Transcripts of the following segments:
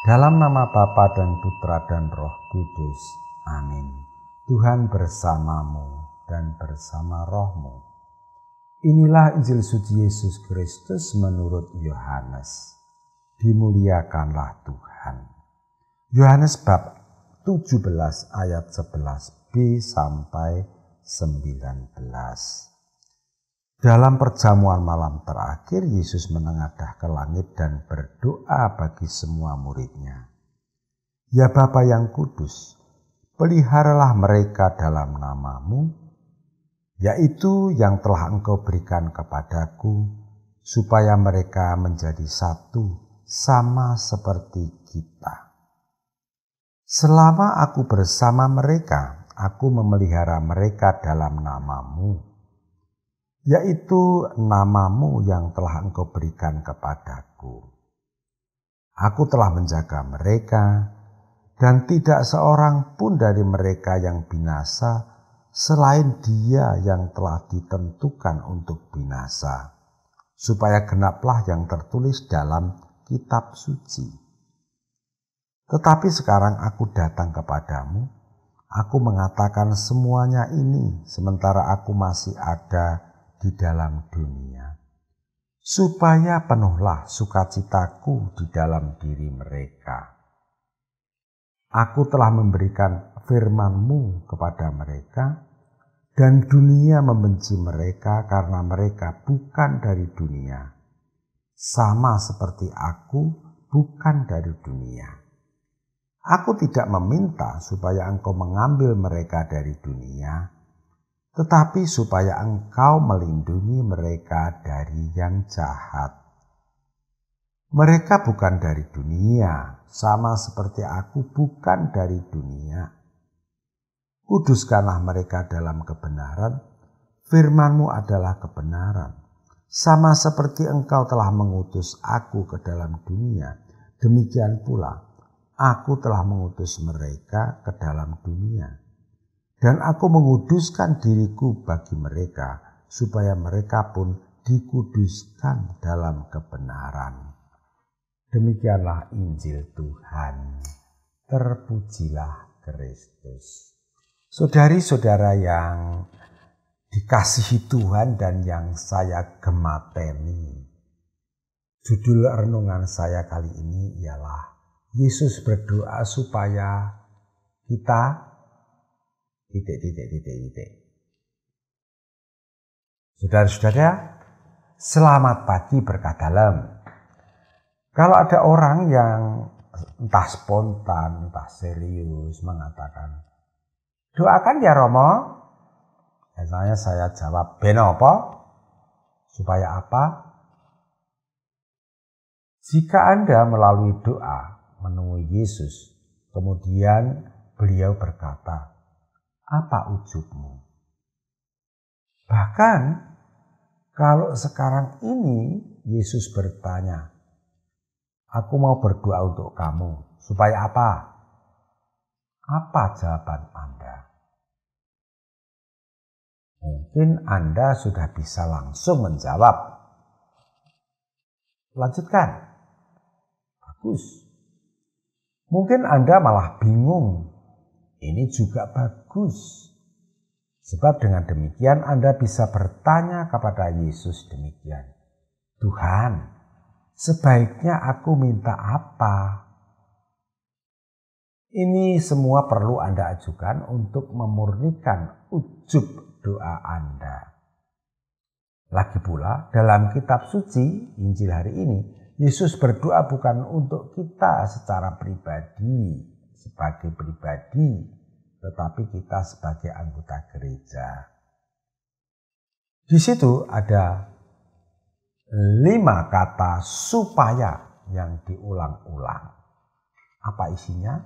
Dalam nama Bapa dan Putra dan Roh Kudus. Amin. Tuhan bersamamu dan bersama rohmu. Inilah Injil suci Yesus Kristus menurut Yohanes. Dimuliakanlah Tuhan. Yohanes bab 17 ayat 11b sampai 19. Dalam perjamuan malam terakhir, Yesus menengadah ke langit dan berdoa bagi semua muridnya. Ya Bapa yang kudus, peliharalah mereka dalam namamu, yaitu yang telah Engkau berikan kepadaku, supaya mereka menjadi satu sama seperti kita. Selama aku bersama mereka, aku memelihara mereka dalam namamu, yaitu namamu yang telah Engkau berikan kepadaku. Aku telah menjaga mereka, dan tidak seorang pun dari mereka yang binasa selain dia yang telah ditentukan untuk binasa, supaya genaplah yang tertulis dalam kitab suci. Tetapi sekarang aku datang kepadamu, aku mengatakan semuanya ini sementara aku masih ada di dalam dunia, supaya penuhlah sukacitaku di dalam diri mereka. Aku telah memberikan firman-Mu kepada mereka, dan dunia membenci mereka karena mereka bukan dari dunia, sama seperti aku bukan dari dunia. Aku tidak meminta supaya Engkau mengambil mereka dari dunia, tetapi supaya Engkau melindungi mereka dari yang jahat. Mereka bukan dari dunia, sama seperti aku bukan dari dunia. Kuduskanlah mereka dalam kebenaran, firman-Mu adalah kebenaran. Sama seperti Engkau telah mengutus aku ke dalam dunia, demikian pula aku telah mengutus mereka ke dalam dunia. Dan aku menguduskan diriku bagi mereka, supaya mereka pun dikuduskan dalam kebenaran. Demikianlah Injil Tuhan. Terpujilah Kristus. Saudari-saudara yang dikasihi Tuhan dan yang saya gemateni, judul renungan saya kali ini ialah Yesus berdoa supaya kita Saudara-saudara, selamat pagi berkah dalam. Kalau ada orang yang entah spontan, entah serius mengatakan, doakan ya Romo, biasanya saya jawab, benopo? Supaya apa? Jika Anda melalui doa menemui Yesus, kemudian beliau berkata, apa ujubmu? Bahkan kalau sekarang ini Yesus bertanya, aku mau berdoa untuk kamu, supaya apa? Apa jawaban Anda? Mungkin Anda sudah bisa langsung menjawab. Lanjutkan. Bagus. Mungkin Anda malah bingung. Ini juga bagus. Sebab dengan demikian Anda bisa bertanya kepada Yesus demikian. Tuhan, sebaiknya aku minta apa? Ini semua perlu Anda ajukan untuk memurnikan ujub doa Anda. Lagi pula dalam kitab suci Injil hari ini, Yesus berdoa bukan untuk kita secara pribadi, sebagai pribadi, tetapi kita sebagai anggota gereja. Di situ ada 5 kata supaya yang diulang-ulang. Apa isinya?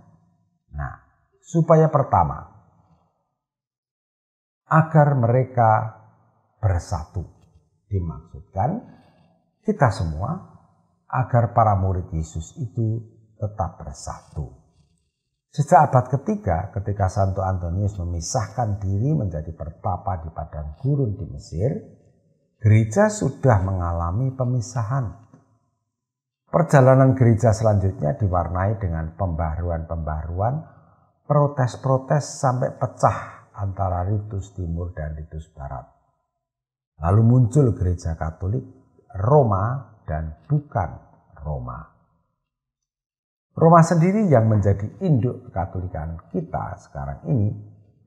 Nah, supaya pertama, agar mereka bersatu. Dimaksudkan kita semua agar para murid Yesus itu tetap bersatu. Sejak abad ketiga, ketika Santo Antonius memisahkan diri menjadi pertapa di padang gurun di Mesir, gereja sudah mengalami pemisahan. Perjalanan gereja selanjutnya diwarnai dengan pembaharuan-pembaharuan, protes-protes sampai pecah antara ritus timur dan ritus barat. Lalu muncul gereja Katolik Roma dan bukan Roma. Roma sendiri yang menjadi induk Katolikan kita sekarang ini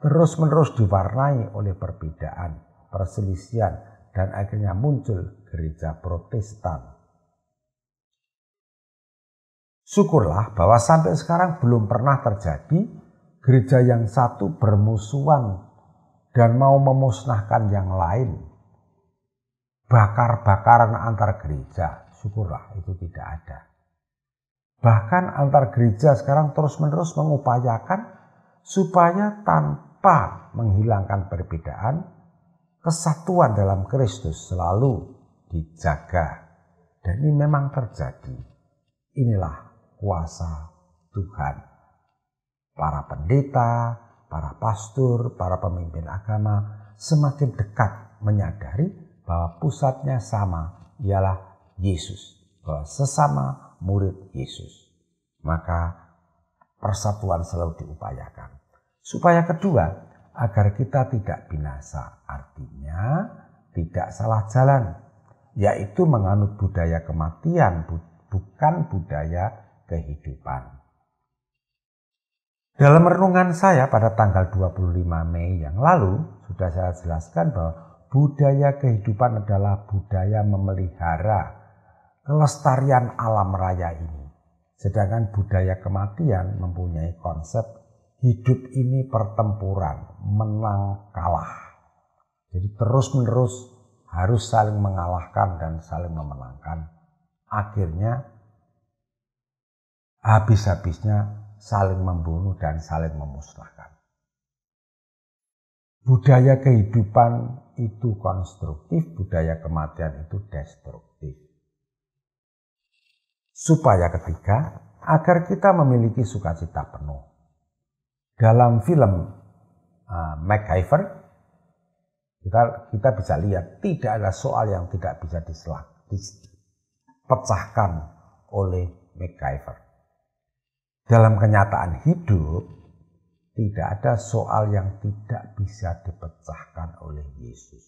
terus-menerus diwarnai oleh perbedaan, perselisihan, dan akhirnya muncul gereja Protestan. Syukurlah bahwa sampai sekarang belum pernah terjadi gereja yang satu bermusuhan dan mau memusnahkan yang lain. Bakar-bakaran antar gereja, syukurlah itu tidak ada. Bahkan antar gereja sekarang terus-menerus mengupayakan supaya tanpa menghilangkan perbedaan, kesatuan dalam Kristus selalu dijaga. Dan ini memang terjadi. Inilah kuasa Tuhan. Para pendeta, para pastor, para pemimpin agama semakin dekat menyadari bahwa pusatnya sama, ialah Yesus, bahwa sesama murid Yesus. Maka persatuan selalu diupayakan. Supaya kedua, agar kita tidak binasa, artinya tidak salah jalan, yaitu menganut budaya kematian, bukan budaya kehidupan. Dalam renungan saya pada tanggal 25 Mei yang lalu, sudah saya jelaskan bahwa budaya kehidupan adalah budaya memelihara kelestarian alam raya ini. Sedangkan budaya kematian mempunyai konsep hidup ini pertempuran, menang kalah. Jadi terus-menerus harus saling mengalahkan dan saling memenangkan. Akhirnya habis-habisnya saling membunuh dan saling memusnahkan. Budaya kehidupan itu konstruktif, budaya kematian itu destruktif. Supaya ketiga, agar kita memiliki sukacita penuh. Dalam film MacGyver, kita bisa lihat tidak ada soal yang tidak bisa dipecahkan oleh MacGyver. Dalam kenyataan hidup, tidak ada soal yang tidak bisa dipecahkan oleh Yesus.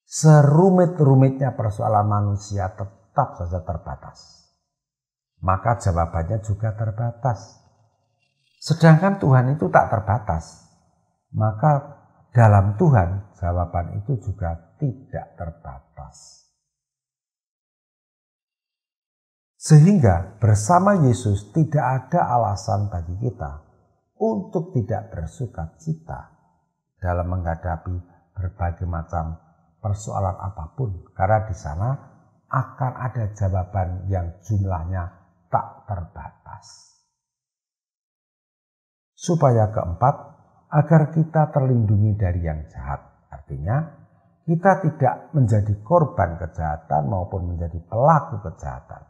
Serumit-rumitnya persoalan manusia tetap saja terbatas. Maka jawabannya juga terbatas. Sedangkan Tuhan itu tak terbatas. Maka dalam Tuhan jawaban itu juga tidak terbatas. Sehingga bersama Yesus tidak ada alasan bagi kita untuk tidak bersukacita dalam menghadapi berbagai macam persoalan apapun. Karena di sana akan ada jawaban yang jumlahnya tak terbatas. Supaya keempat, agar kita terlindungi dari yang jahat. Artinya, kita tidak menjadi korban kejahatan maupun menjadi pelaku kejahatan.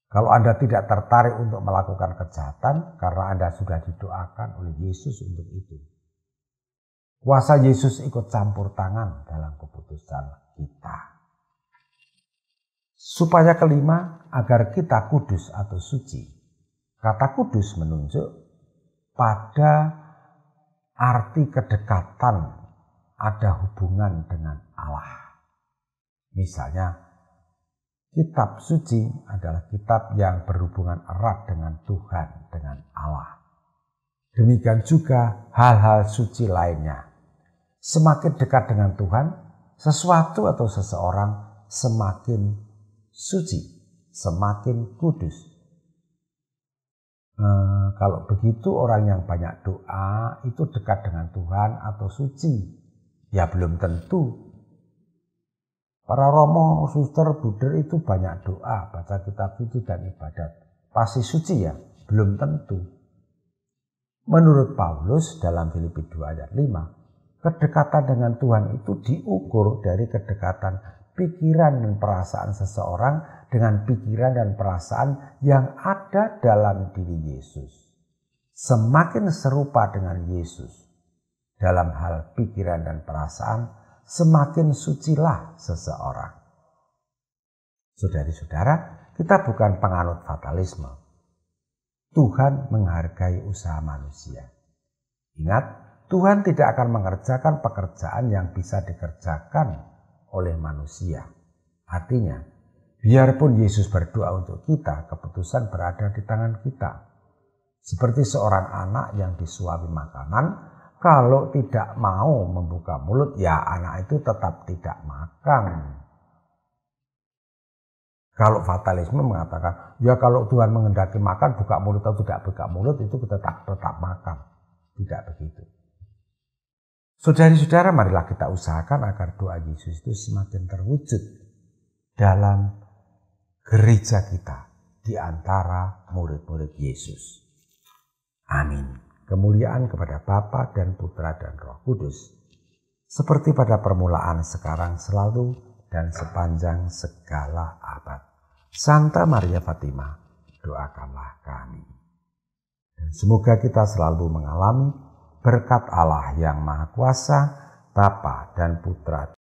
Kalau Anda tidak tertarik untuk melakukan kejahatan karena Anda sudah didoakan oleh Yesus untuk itu. Kuasa Yesus ikut campur tangan dalam keputusan kita. Supaya kelima, agar kita kudus atau suci. Kata kudus menunjuk pada arti kedekatan, ada hubungan dengan Allah. Misalnya, kitab suci adalah kitab yang berhubungan erat dengan Tuhan, dengan Allah. Demikian juga hal-hal suci lainnya. Semakin dekat dengan Tuhan, sesuatu atau seseorang semakin suci, semakin kudus. Kalau begitu orang yang banyak doa itu dekat dengan Tuhan atau suci? Ya belum tentu. Para romo, suster, buder itu banyak doa, baca kitab suci dan ibadat. Pasti suci ya? Belum tentu. Menurut Paulus dalam Filipi 2 ayat 5, kedekatan dengan Tuhan itu diukur dari kedekatan pikiran dan perasaan seseorang dengan pikiran dan perasaan yang ada dalam diri Yesus. Semakin serupa dengan Yesus dalam hal pikiran dan perasaan, semakin sucilah seseorang. Saudari-saudara, kita bukan penganut fatalisme. Tuhan menghargai usaha manusia. Ingat, Tuhan tidak akan mengerjakan pekerjaan yang bisa dikerjakan oleh manusia. Artinya, biarpun Yesus berdoa untuk kita, keputusan berada di tangan kita. Seperti seorang anak yang disuapi makanan, kalau tidak mau membuka mulut, ya anak itu tetap tidak makan. Kalau fatalisme mengatakan, ya kalau Tuhan menghendaki makan, buka mulut atau tidak buka mulut, itu tetap makan. Tidak begitu. Saudari-saudara, marilah kita usahakan agar doa Yesus itu semakin terwujud dalam gereja kita di antara murid-murid Yesus. Amin. Kemuliaan kepada Bapa dan Putra dan Roh Kudus, seperti pada permulaan, sekarang, selalu, dan sepanjang segala abad. Santa Maria Fatima, doakanlah kami. Dan semoga kita selalu mengalami berkat Allah yang Maha Kuasa, Bapa dan Putra